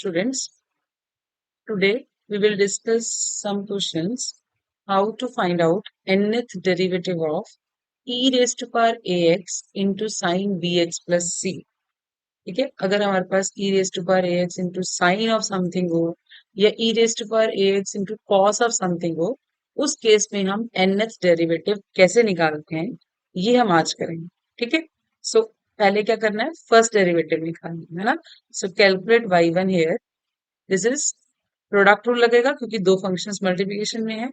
Students, today we will discuss some questions how to find out nth derivative of e raised to power ax into sin bx plus c. ठीक है, अगर हमारे पास e raised to power ax into sin of something हो या e raised to power ax into cos of something हो, उस case में हम nth डेरिवेटिव कैसे निकालते हैं ये हम आज करेंगे. ठीक है, सो पहले क्या करना है, फर्स्ट डेरिवेटिव निकालना है ना. So calculate y1 here. This is product rule लगेगा क्योंकि दो फंक्शंस मल्टीप्लिकेशन में है.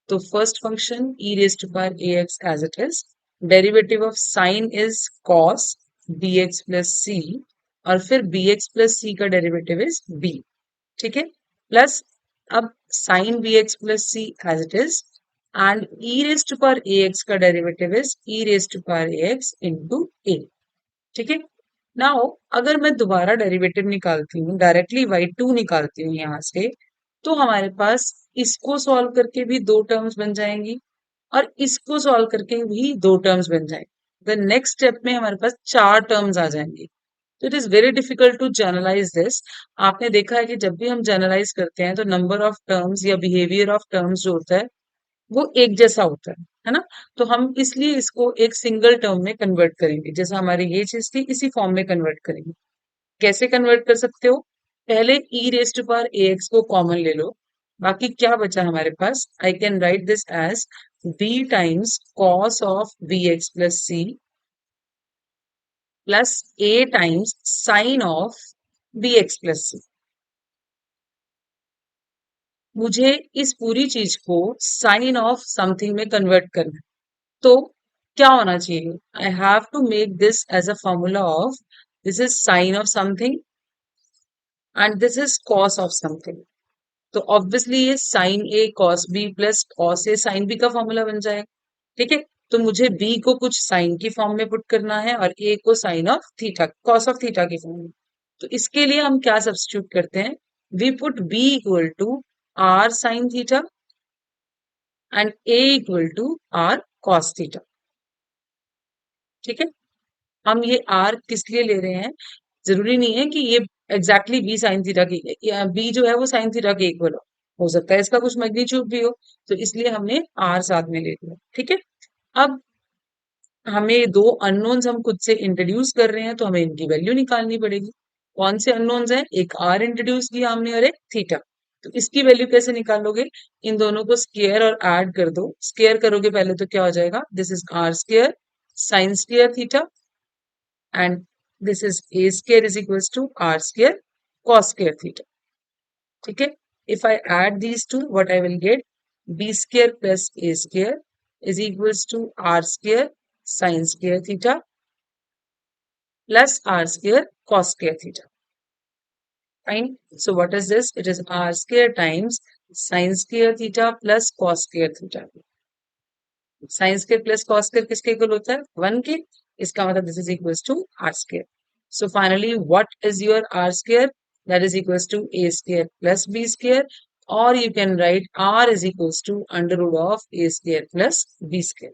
तो first function e raise to power ax as it is, derivative of sine is cos bx plus c, और फिर bx प्लस c का derivative is b. ठीक है, प्लस अब sine bx plus c as it is and e raise to power ax का derivative is e raise to power ax into a. ठीक है, now अगर मैं दोबारा डेरिवेटिव निकालती हूँ, डायरेक्टली y2 निकालती हूँ यहाँ से, तो हमारे पास इसको सॉल्व करके भी दो टर्म्स बन जाएंगी और इसको सॉल्व करके भी दो टर्म्स बन जाएंगे. द नेक्स्ट स्टेप में हमारे पास चार टर्म्स आ जाएंगी. तो it is very difficult to generalise this. आपने देखा है कि जब भी हम जनरलाइज करते हैं तो नंबर ऑफ टर्म्स या बिहेवियर ऑफ टर्म्स जो होता है वो एक जैसा होता है ना. तो हम इसलिए इसको एक सिंगल टर्म में कन्वर्ट करेंगे. जैसा हमारी ये चीज थी इसी फॉर्म में कन्वर्ट करेंगे. कैसे कन्वर्ट कर सकते हो, पहले e raise to power ax को कॉमन ले लो. बाकी क्या बचा हमारे पास, I can write this as b times cos of bx plus c plus a times sine of bx plus c. मुझे इस पूरी चीज को साइन ऑफ समथिंग में कन्वर्ट करना है. तो क्या होना चाहिए, I have to make this as a formula of this is sine of something and this is cos of something. तो ऑब्वियसली ये sign A cos b plus cos a sine B का formula बन जाएगा. ठीक है, तो मुझे B को कुछ साइन की फॉर्म में पुट करना है और ए को sine of theta cos of theta की फॉर्म में. तो इसके लिए हम क्या सब्स्टिट्यूट करते हैं, we put b equal to r sine theta and a equal to r cos theta. ठीक है, हम ये आर किस लिए ले रहे हैं, जरूरी नहीं है कि ये एग्जैक्टली बी साइन थीटा की, बी जो है वो साइन थीटा के इक्वल हो सकता है इसका कुछ मैग्नीट्यूड भी हो. तो इसलिए हमने आर साथ में ले लिया. ठीक है, अब हमें दो अननोन्स हम खुद से इंट्रोड्यूस कर रहे हैं तो हमें इनकी वैल्यू निकालनी पड़ेगी. कौन से अननोन्स हैं, एक आर इंट्रोड्यूस किया हमने और एक थीटा. तो इसकी वैल्यू कैसे निकालोगे, इन दोनों को स्क्वायर और ऐड कर दो. स्क्वायर करोगे पहले तो क्या हो जाएगा, this is r square sine square theta and this is a square is equals to r square cos square theta. ठीक है, if I add these two, what I will get, b square plus a square is equals to r square sin square theta plus r square cos square theta. Fine. So what is this, it is r square times sin square theta plus cos square theta. Sine square plus cos square किसके equal होता है, 1 के. इसका मतलब this is equals to R square. So finally what is your R square, that is equals to A square plus B square, और you can write R is equals to under root of A square plus B square.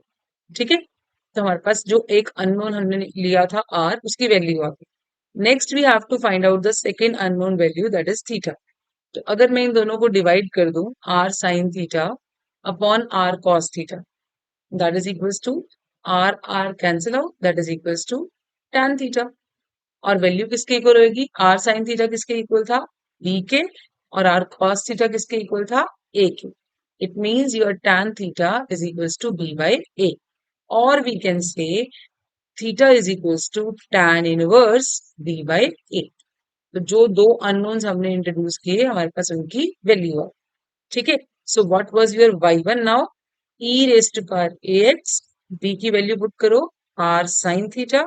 ठीक है, तो हमारे पास जो एक unknown हमने लिया था आर, उसकी वैल्यू आ गई. Next we have to find out the second unknown value that is theta. तो अगर मैं इन दोनों को डिवाइड कर दूं, r sine theta upon r cos theta, that is equals to r cancel out, that is equals to tan theta. और value किसके इक्वल होगी, r sin थीटा किसके इक्वल था, b के, और r cos थीटा किसके इक्वल था, a के. It means your tan theta is equals to b by a, or we can say theta is equals to tan inverse b by a. तो जो दो unknowns हमने introduce किए हमारे पास उनकी वैल्यू है. ठीक है, so what was your y1 now, e raise to power ax, b की वैल्यू पुट करो r sin theta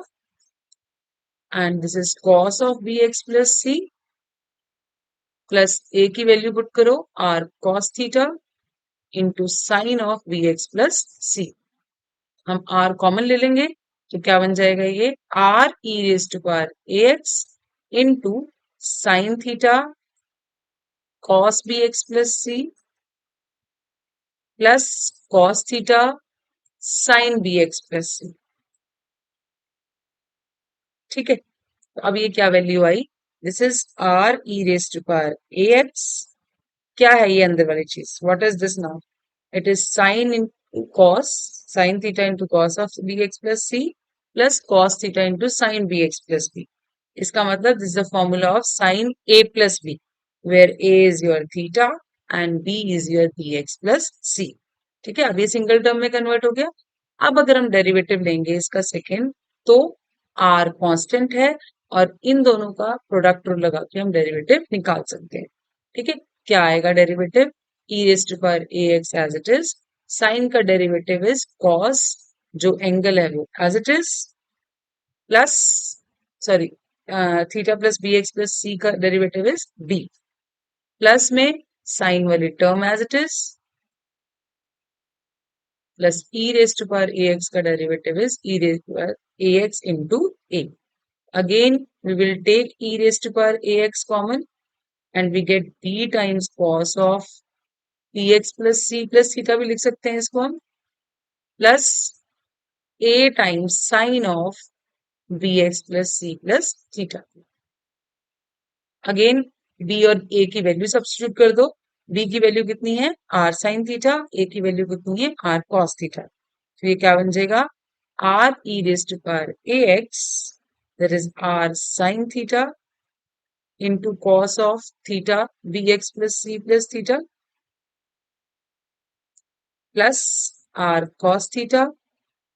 and this is cos of bx plus c, plus a की वैल्यू पुट करो r cos theta into sine of bx plus c. हम r common ले लेंगे तो क्या बन जाएगा, ये r e raise to power ax into sine theta cos bx plus c plus cos theta sine bx plus c. ठीक है, तो अब ये क्या वैल्यू आई, this is r e raise to power A x. क्या है ये अंदर वाली चीज? What is this now? It is sine into cos, sine theta into cos of b x plus c plus cos theta into sine b x plus b. इसका मतलब this is the formula of sine a plus b, where a is your theta and B is your B x plus C. ठीक है, अब ये single term में convert हो गया. अब अगर हम डेरिवेटिव लेंगे इसका सेकेंड, तो आर कांस्टेंट है और इन दोनों का प्रोडक्ट रूल लगा के हम डेरिवेटिव निकाल सकते हैं. ठीक है, क्या आएगा derivative? e raise to power A X as it is. Sine का डेरिवेटिव इज कॉस, जो एंगल है वो as it is, plus sorry theta plus B x plus C का डेरिवेटिव इज बी, प्लस में साइन वाली term as it is, plus e raise to power A X का derivative is e raise to power A X into A. Again, we will take e raised to power ax common and we get b times cos of px plus c plus theta भी लिख सकते हैं इसको हम, plus a times sin of bx plus c plus theta. Again, b और a की value substitute कर दो. b की वैल्यू कितनी है? r sin theta. a की वैल्यू कितनी है? r cos theta. तो ये क्या बन जाएगा? r e raised to power ax, that is r sin theta into cos of theta bx plus c plus theta plus r cos theta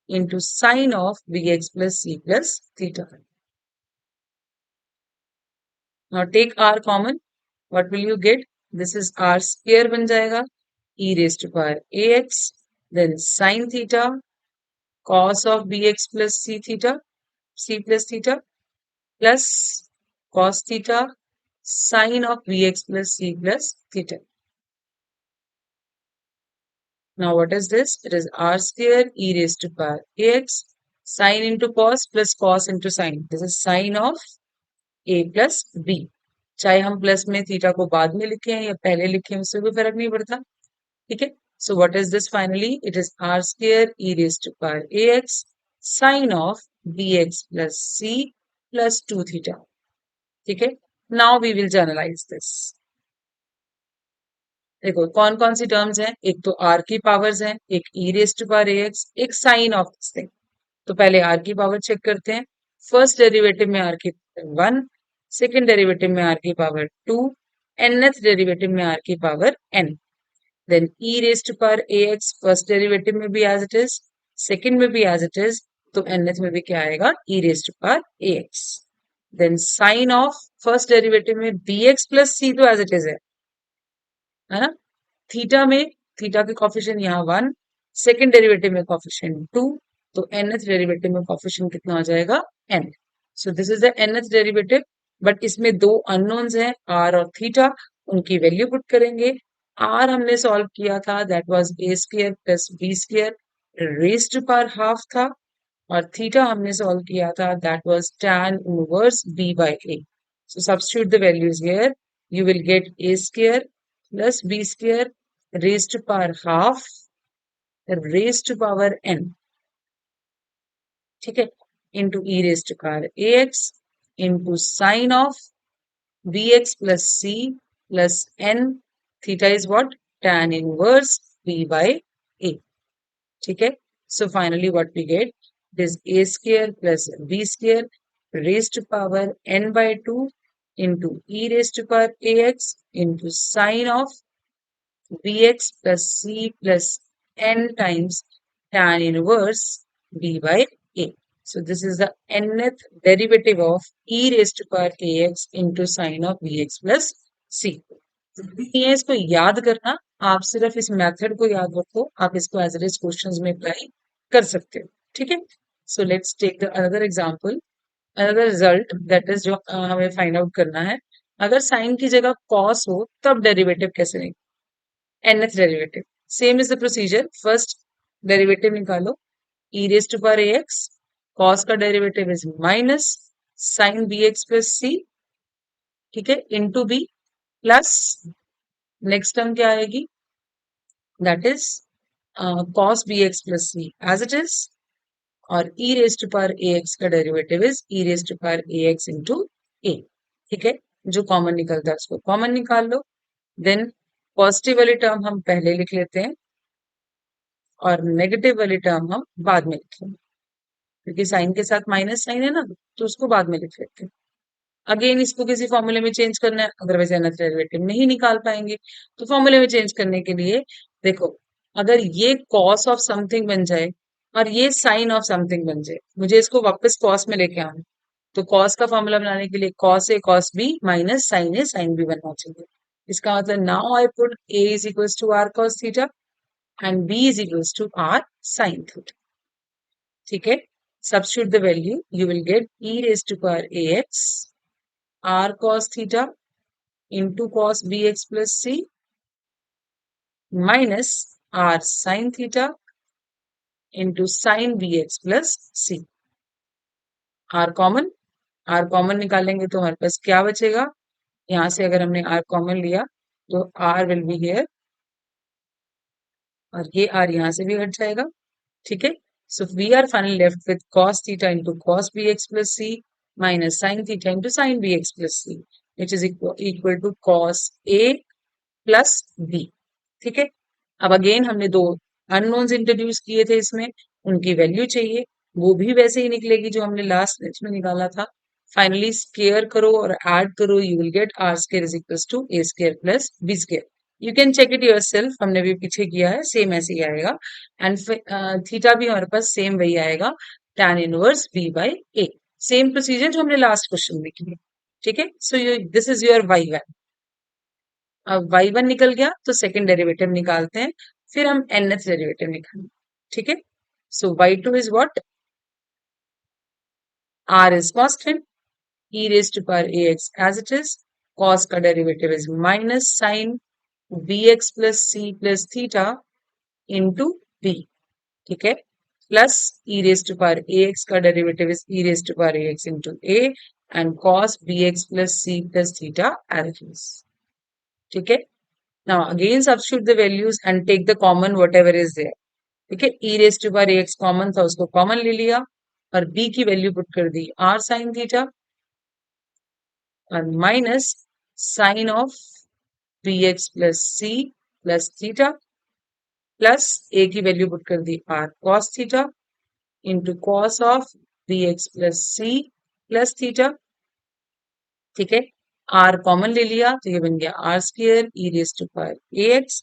into sin of bx plus c plus theta. Now take r common. What will you get? This is r square बन जाएगा, e raised to power ax, then sin theta cos of bx plus c plus theta plus cos theta sin of bx plus c plus theta. Now what is this? It is r square e raised to power ax, sin into cos plus cos into sin. This is sin of a plus b. चाहे हम plus में theta को बाद में लिखें या पहले लिखें, उससे कोई फर्क नहीं पड़ता. ठीक है, so what is this finally? It is r square e raised to power ax sin of bx plus c plus 2 theta. ठीक है, now we will generalise this. देखो कौन कौन सी टर्म्स हैं. एक तो आर की पावर्स हैं, एक e raise to power x, एक साइन ऑफ दिस थिंग. तो पहले आर की पावर चेक करते हैं. फर्स्ट डेरिवेटिव में आर की पावर 1, सेकेंड डेरिवेटिव में आर की पावर 2, nth डेरिवेटिव में आर की power n. Then e raise to power A x first derivative में भी एज इट इज, सेकेंड में भी एज इट इज, तो nth में भी क्या आएगा? ई raise to power A x. Then sine of first derivative में बी एक्स प्लस सी तो एज इट इज है ना. थीटा में थीटा के कॉफिशिएंट यहाँ 1, सेकेंड डेरिवेटिव में कॉफिशिएंट 2, तो nth डेरिवेटिव में कॉफिशिएंट कितना हो जाएगा? n. So this is the nth derivative. But इसमें दो अननोन्स हैं, r और थीटा. उनकी वैल्यू पुट करेंगे. r हमने सॉल्व किया था, that was a square plus b square raise to power half था, और थीटा हमने सॉल्व किया था, that was tan inverse b by a. So substitute the values here. You will get a square plus b square raised to power half raised to power n. ठीक है, into e raised to power ax into sine of bx plus c plus n. Theta is what? Tan inverse b by a. ठीक है, so finally what we get is a square plus b square raised to power n by 2 into e raised to power ax into sine of bx plus c plus n times tan inverse b by a. So this is the nth derivative of e raised to power ax into sine of bx plus c. ये इसको याद करना, आप सिर्फ इस method को याद रखो, आप इसको एज इट इज क्वेश्चंस में अप्लाई कर सकते हो. ठीक है, so let's take the another example, another result, that is जो हमें फाइंड आउट करना है. अगर साइन की जगह कॉस हो तब डेरिवेटिव कैसे नहीं? nth derivative. Same is the procedure. First derivative निकालो, e raise to power ax, cos का derivative is minus sine bx plus c, ठीक है, into b plus next term क्या आएगी? That is cos bx plus c as it is, और e raised to power ax का derivative is e raised to power ax into a. ठीक है, जो common निकलता है उसको कॉमन निकाल लो। देन पॉजिटिव वाली टर्म हम पहले लिख लेते हैं और नेगेटिव वाली टर्म हम बाद में लिखेंगे, क्योंकि साइन के साथ माइनस साइन है ना, तो उसको बाद में लिख लेते हैं। अगेन इसको किसी फॉर्मूले में चेंज करना है, अदरवाइज nth डेरिवेटिव नहीं निकाल पाएंगे। तो फॉर्मूले में चेंज करने के लिए देखो, अगर ये कॉस ऑफ समथिंग बन जाए और ये साइन ऑफ समथिंग बन जाए, मुझे इसको वापस कॉस में लेके आना, तो कॉस का फॉर्मूला बनाने के लिए cos a cos b minus sine a sine b बनना चाहिए। इसका मतलब now I put a is equals to r cos theta and B is equals to r sine theta. ठीक है, substitute the value, you will get e raised to power ax r cos theta into cos bx plus c minus r sin theta into sin bx plus c। r common निकालेंगे तो हमारे पास क्या बचेगा, यहाँ से अगर हमने r कॉमन लिया तो r विल बी हियर और ये r यहाँ से भी हट जाएगा। ठीक है, so we are finally left with cos theta into cos bx plus c minus sin theta into sin bx plus c, which is equal to cos a plus b। ठीक है, अब अगेन हमने दो अननोन्स इंट्रोड्यूस किए थे इसमें, उनकी value चाहिए, वो भी वैसे ही निकलेगी जो हमने लास्ट लेक्चर में निकाला था। फाइनली स्केयर करो और ऐड करो, you will get r square is equal to a square plus b square. You can check it yourself, हमने भी पीछे किया है, सेम ऐसे ही आएगा। एंड थीटा भी हमारे पास सेम वही आएगा, tan inverse b by a. Same procedure जो हमने लास्ट क्वेश्चन में किया। ठीक है, सो दिस इज योर y1। अब y1 निकल गया तो सेकंड डेरिवेटिव निकालते हैं, फिर हम nth डेरिवेटिव निकालेंगे। ठीक है, सो y2 is what, r is constant, e raised to power ax as it is, cos का derivative is minus sine bx plus c plus theta into b। ठीक है, plus e raised to power ax का derivative is e raised to power ax into a and cos bx plus c plus theta as it is। ठीक है, now again substitute the values and take the common whatever is there। ठीक है, e raised to power ax common था, उसको common ले लिया और b की वैल्यू पुट कर दी r sin थीटा और minus sine of bx plus c plus theta plus a की वैल्यू पुट कर दी r cos theta into cos of bx plus c plus theta। ठीक है, r कॉमन ले लिया तो ये बन गया r square e raise to power ax।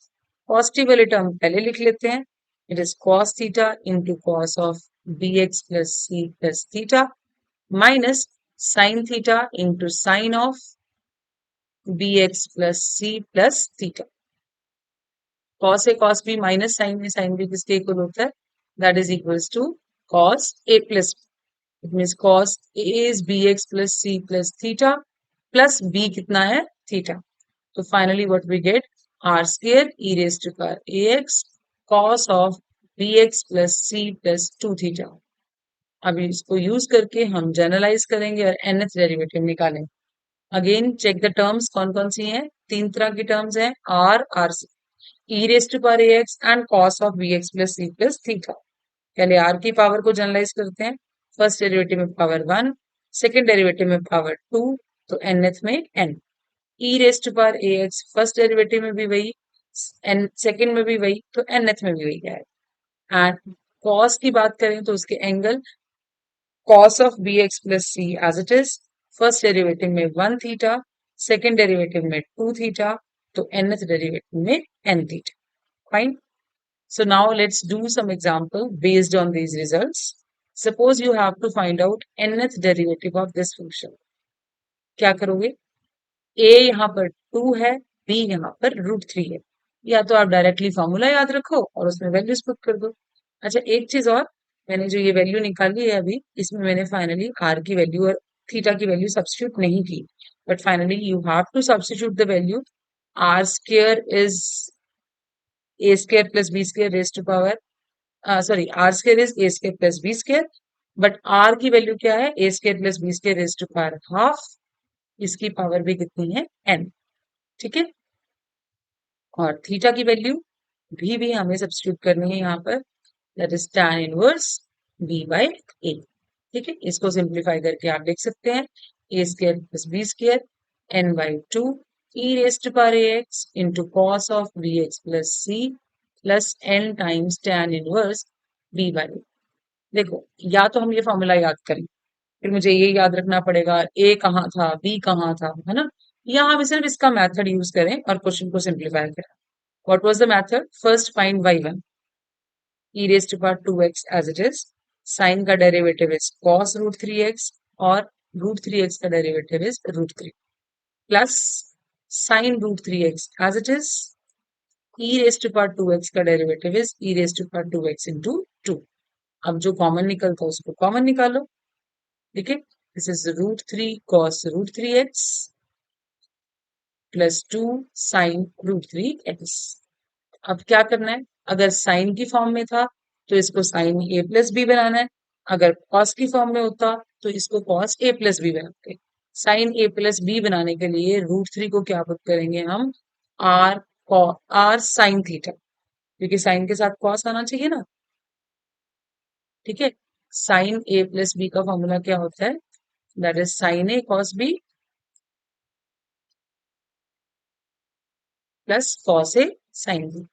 Positive वाले टर्म पहले लिख लेते हैं, it is cos theta into cos of bx plus c plus theta minus sin theta into sine of bx plus c plus theta। cos a cos b minus sine में sine b किसके equal होता है, that is equals to cos a plus b। It means cos a is bx plus c plus theta plus b कितना है theta. तो finally what we get, r square e raised to power ax cos of bx plus c plus 2 theta. अभी इसको use करके हम generalise करेंगे और nth derivative निकालेंगे। अगेन चेक द टर्म्स, कौन कौन सी हैं, तीन तरह की टर्म्स हैं, r r e raised to power ax and cos of bx plus c plus theta। पहले r की पावर को जनरलाइज करते हैं, फर्स्ट डेरिवेटिव में पावर 1, सेकेंड डेरिवेटिव में पावर 2, तो nth में n। e raised to power ax first derivative में भी वही, n सेकेंड में भी वही, तो nth में भी वही आएगा। एंड cos की बात करें तो उसके angle cos of bx plus c as it is, first derivative में 1 थीटा, सेकेंड डेरिवेटिव में 2 थीटा, तो nth डेरिवेटिव में n theta. Fine, so now let's do some example based on these results। Suppose you have to find out nth derivative of this function। क्या करोगे, a यहाँ पर 2 है, b यहाँ पर √3 है, या तो आप डायरेक्टली फॉर्मूला याद रखो और उसमें वैल्यूज पुट कर दो। अच्छा एक चीज और, मैंने जो ये वैल्यू निकाली है अभी, इसमें मैंने फाइनली r की वैल्यू और थीटा की वैल्यू सब्स्टिट्यूट नहीं की, but finally you have to substitute the value. r square is a square plus b square raise to power, sorry r square is a square plus b square, but r की value क्या है, a square plus b square raise to power half, इसकी power भी कितनी है n। ठीक है, और थीटा की वैल्यू भी हमें सब्स्टिट्यूट करनी है यहाँ पर, that is tan inverse b by a। ठीक है, इसको सिंप्लीफाई करके आप लिख सकते हैं a square plus b square n by 2 e raised to power ax into cos of bx plus c plus n times tan inverse b by a। देखो, या तो हम ये फॉर्मूला याद करें, फिर मुझे ये याद रखना पड़ेगा ए कहाँ था, बी कहाँ था, है ना। या हम सिर्फ इसका मेथड यूज करें और क्वेश्चन को सिंप्लीफाई करें। What was the method? First find y1 e raised to power 2x as it is, sine का derivative is cos root 3x और रूट 3x का derivative is root 3 plus sine root 3x as it is, e raised to power 2x का derivative is e raised to power 2x into 2। अब जो common निकलता है उसको common निकालो। ठीक है, this is root 3 cos root 3x plus 2 sine root 3x। अब क्या करना है? अगर साइन की फॉर्म में था तो इसको साइन ए प्लस बी बनाना है, अगर कॉस की फॉर्म में होता तो इसको कॉस ए प्लस बी बनाते। साइन ए प्लस बी बनाने के लिए रूट 3 को क्या पुट करेंगे हम? आर आर साइन थीटा, क्योंकि साइन के साथ कॉस आना चाहिए ना। ठीक है, साइन ए प्लस बी का फॉर्मूला क्या होता है? That is sine A cos b plus cos a sine b.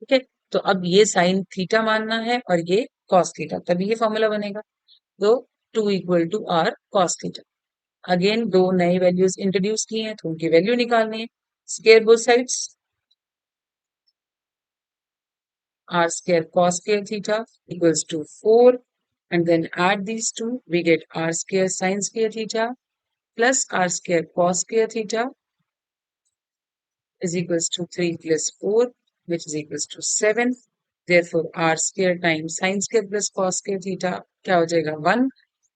ठीक है, तो अब ये साइन थीटा मानना है और ये कॉस थीटा, तभी ये फॉर्मूला बनेगा। तो 2 equal to r cos theta. Again दो नई वैल्यूज इंट्रोड्यूस की हैं तो उनकी वैल्यू निकालनी है। Square both sides, r square cos square theta equals to 4, and then add these two, we get r square sin square theta plus r square cos square theta is equals to 3 plus 4, which is equals to 7. Therefore, r square times sin square plus cos square theta क्या हो जाएगा? 1.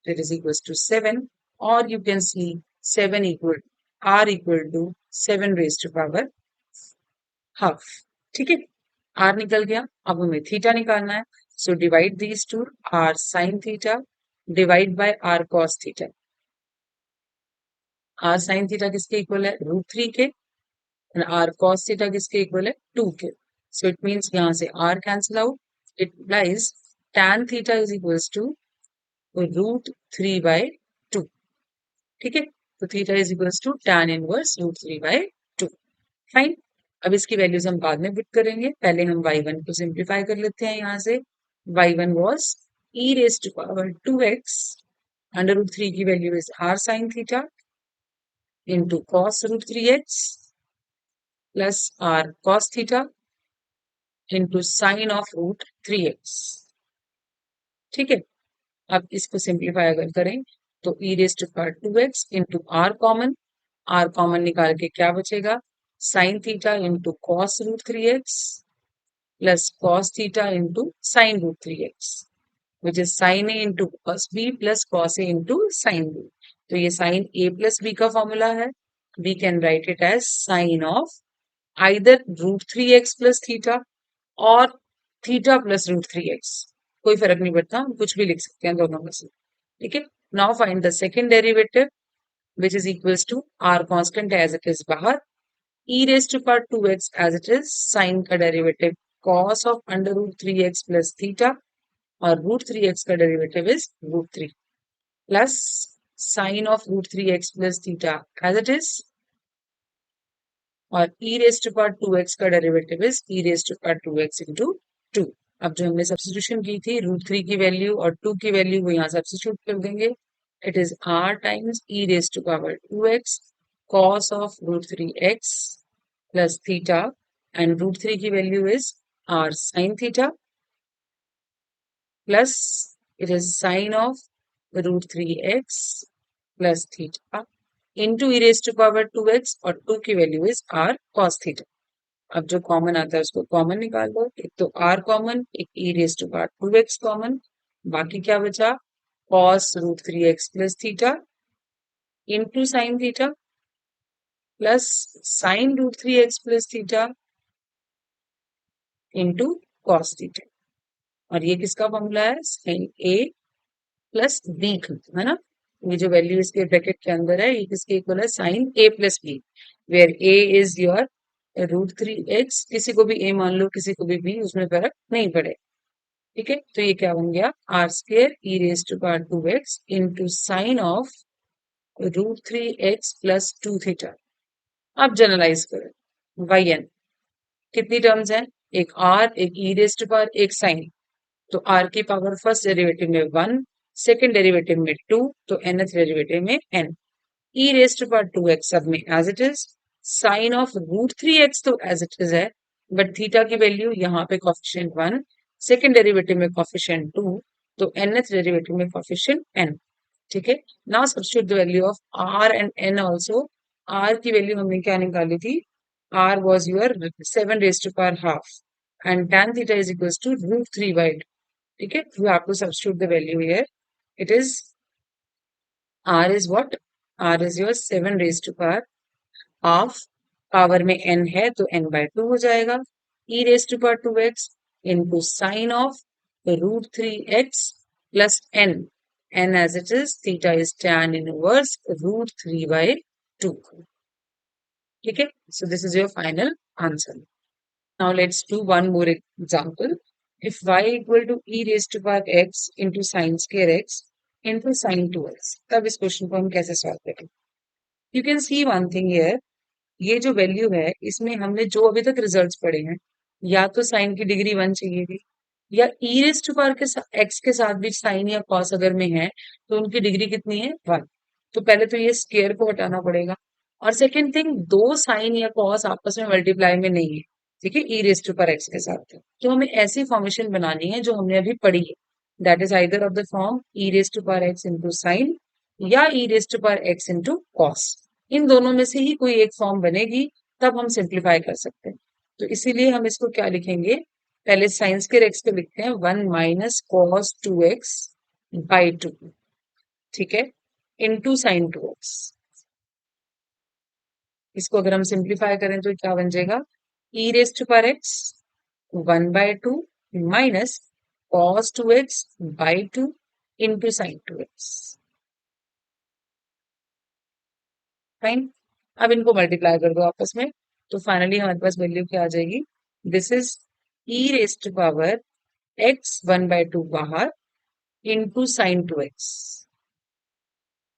That is equals to 7. Or you can see 7 equal r equal to 7 raised to power half. ठीक है, r निकल गया। अब हमें theta निकालना है। So divide these two, r sin थीटा divide by r cos theta. r sin theta किसके इक्वल है? रूट 3 के। r cos थीटा किसके इक्वल है? 2 के। सो इट मीन्स यहां से r cancel out, it implies tan theta is equals to root 3 by 2। ठीक है, तो theta is equals to tan inverse root 3 by 2। Fine. अब इसकी वैल्यूज हम बाद में पुट करेंगे, पहले हम y1 को सिंप्लीफाई कर लेते हैं। यहाँ से y1 was e raise to power 2x under root 3 की value is r sine theta into cos root 3x plus r cos theta into sine of root 3x। ठीक है, अब इसको सिंप्लीफाई अगर करें तो e raise to power 2x into r common निकाल के क्या बचेगा? Sine theta into cos root 3x plus cos theta into sin root 3x, which is sin a into cos b plus cos a into sin b। तो ये sin a plus b का formula है। We can write it as sin of either root 3x plus theta और theta plus root 3x। कोई फर्क नहीं पड़ता, हम कुछ भी लिख सकते हैं दोनों में से। ठीक है, now find the second derivative which is equals to r constant as it is बाहर, e raised to power 2x as it is, sin का derivative cos of under root 3x plus theta और root 3x का derivative is root 3 plus sin of root 3x plus theta as it is और e raised to power 2x का derivative is e raised to power 2x into 2। अब जो हमने substitution की थी root 3 की वैल्यू और 2 की वैल्यू वो यहाँ सब्स्टिट्यूट कर देंगे। It is r times e raised to power 2x cos of root 3x plus theta and root 3 की value is r sin theta plus it is sin of root 3x plus theta into e raised to power 2x और 2 की value is r cos theta। अब जो common आता है उसको common निकाल दो, एक तो r कॉमन, एक e raised to power 2x common, बाकी क्या बचा? cos root 3x plus theta into sin theta plus sin root 3x plus theta into cos theta। और ये किसका फॉर्मूला है? साइन ए प्लस बी का, है ना। ये जो वैल्यू इसके ब्रैकेट के अंदर है ये किसके इक्वल है? Sine a plus b, where a is your root 3x। किसी को भी ए मान लो, किसी को भी बी, उसमें फर्क नहीं पड़े। ठीक है, तो ये क्या बन गया? R square e raise to power 2x into sine of √3x plus 2 theta. अब जनरलाइज करें वाई एन, कितनी टर्म्स हैं, एक आर, एक ई रेस्ट टू पावर, एक साइन। तो आर की पावर फर्स्ट डेरिवेटिव में 1, सेकेंड डेरिवेटिव में 2, तो nth डेरिवेटिव में n। E raised to power 2x सब में as it is, sine of √3x तो एज इट इज है, बट थीटा की वैल्यू यहाँ पे कॉफिशिएंट 1, सेकेंड डेरिवेटिव में कॉफिशिएंट 2, तो nth डेरिवेटिव में कॉफिशिएंट n। ठीक है, now substitute the value of r and n also. r की वैल्यू हमने क्या निकाली थी, r was your 7 raised to power half and tan theta is equals to √3 by 2. ठीक है, you have to substitute the value here. It is r is what, r is your 7 raised to power half, power में n है तो n by 2 हो जाएगा, e raised to power 2x into sine of √3x plus n as it is, theta is tan inverse √3 by 2. ठीक है, so this is your final answer. Now let's do one more example. If y equal to e raised to power x into sin square x into sin 2x, तब इस question को हम कैसे solve करें? You can see one thing here. ये जो value है इसमें हमने जो अभी तक रिजल्ट्स पढ़े हैं, या तो साइन की डिग्री 1 चाहिए थी, या ई रेस टू पावर के साथ एक्स के साथ भी साइन या कॉस अगर में है तो उनकी डिग्री कितनी है, 1। तो पहले तो ये स्केयर को हटाना पड़ेगा, और सेकेंड थिंग, दो साइन या कॉस आपस में मल्टीप्लाई में नहीं है, ठीक है, ई रेस टू पावर एक्स के साथ। तो हमें ऐसी फॉर्मेशन बनानी है जो हमने अभी पढ़ी है, that is either of the form E raise to power x into sine या E raise to power x into cos. इन दोनों में से ही कोई एक फॉर्म बनेगी, तब हम सिंप्लीफाई कर सकते हैं। तो इसीलिए हम इसको क्या लिखेंगे, पहले साइंस के एक्स को लिखते हैं 1 माइनस कॉस 2x बाई 2, ठीक है, इनटू साइन 2x। इसको अगर हम सिंप्लीफाई करें तो क्या बन जाएगा, E raise to power x 1 by 2 minus cos 2x by 2 into sine 2x। Fine, अब इनको मल्टीप्लाई कर दो आपस में, तो फाइनली हमारे पास वैल्यू क्या आ जाएगी, this is E raise to power x 1 by 2 बाहर इंटू साइन 2x।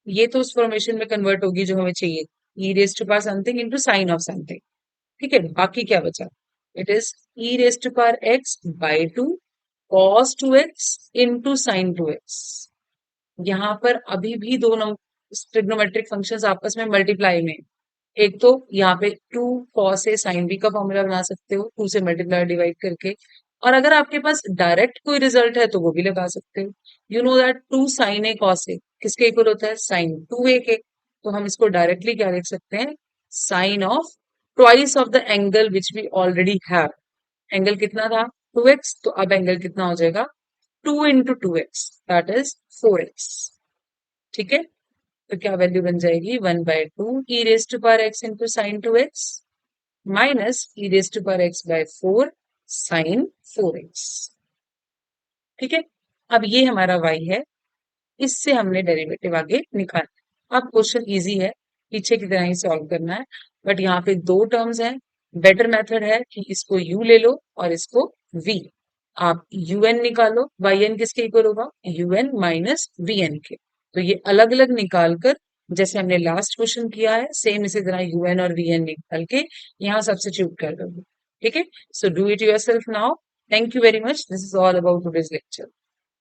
ये तो उस फॉर्मेशन में कन्वर्ट होगी जो हमें चाहिए, E raise to power something into sine of something. ठीक है, बाकी क्या बचा, it is E raise to power x by 2 cos 2x into sine 2x। यहाँ पर अभी भी दो ट्रिग्नोमेट्रिक फंक्शंस आपस में मल्टीप्लाई में, एक तो यहाँ पे 2 कॉस ए साइन बी का फॉर्मूला बना सकते हो 2 से मल्टीप्लाई डिवाइड करके, और अगर आपके पास डायरेक्ट कोई रिजल्ट है तो वो भी लगा सकते हो। You know that 2 sine A cos A किसके इक्वल होता है, साइन 2a के। तो हम इसको डायरेक्टली क्या लिख सकते हैं, sine of twice of the angle which we already have. Angle कितना था 2x, तो अब एंगल कितना हो जाएगा 2 into 2x, that is 4x। ठीक है, तो क्या वैल्यू बन जाएगी 1 by 2 e raise to power x into sine 2x minus e raise to power x by 4 sine 4x। ठीक है, अब ये हमारा y है, इससे हमने डेरिवेटिव आगे निकाला। अब क्वेश्चन इजी है, पीछे की तरह ही सॉल्व करना है, बट यहाँ पे दो टर्म्स हैं। बेटर मेथड है कि इसको u ले लो और इसको v, आप un निकालो, yn किसके इक्वल होगा, un माइनस vn के। तो ये अलग अलग निकाल कर, जैसे हमने लास्ट क्वेश्चन किया है सेम इसी तरह un और vn निकाल के यहाँ सब्स्टिट्यूट कर दोगे। ठीक है, so do it yourself now. Thank you very much, this is all about today's lecture.